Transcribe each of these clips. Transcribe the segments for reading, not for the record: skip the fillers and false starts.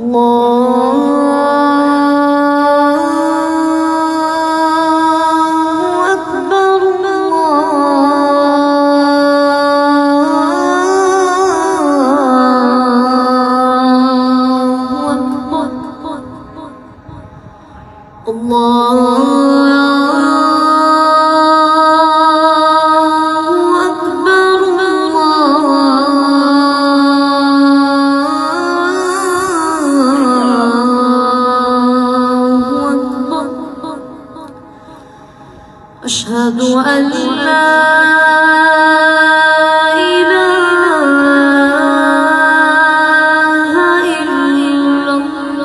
الله أكبر أشهد أن لا إله إلا الله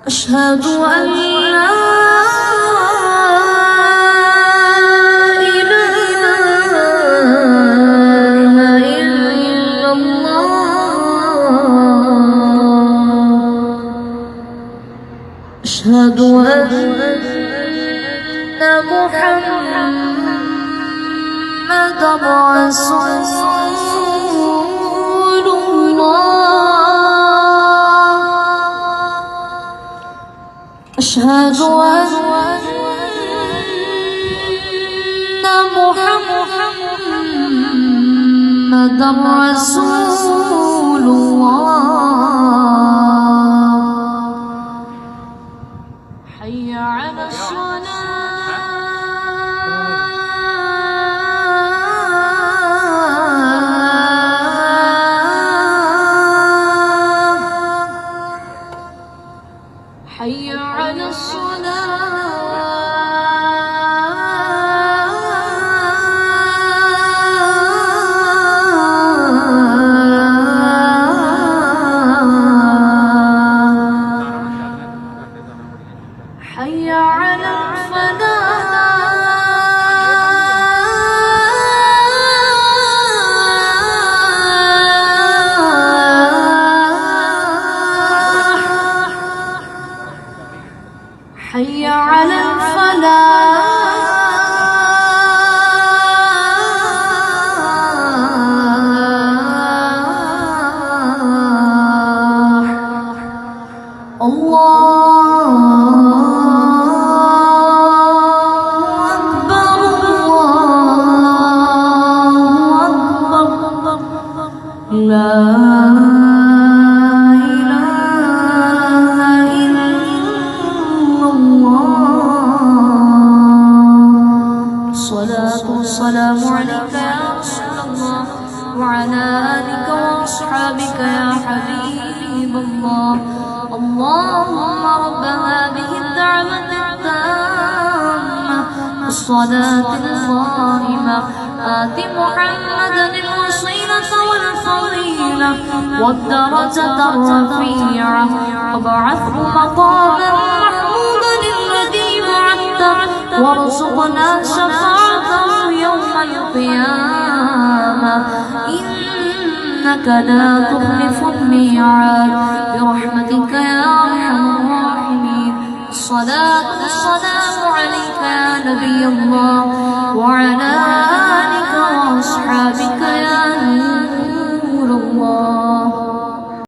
أشهد أن لا إله إلا الله أشهد أن محمدًا رسول الله أشهد أن محمدًا رسول الله حي على الصلاة حي على حي على الفلاح حي على الفلاح الله أكبر لا إله إلا الله الصلاة والسلام عليك يا رسول الله وعلى آلك وأصحابك يا حبيب الله اللهم رب هذه الدعوة التامة والصلاة القائمة آت محمدا الوسيلة والفضيلة والدرجة الرفيعة وابعثه مقاما محمودا الذي وعدته وارزقنا شفاعته يوم القيامة إنك لا تخلف الميعاد برحمتك يا أرحم الراحمين الصلاة والسلام عليك يا نبي الله وعلى آلك وأصحابك يا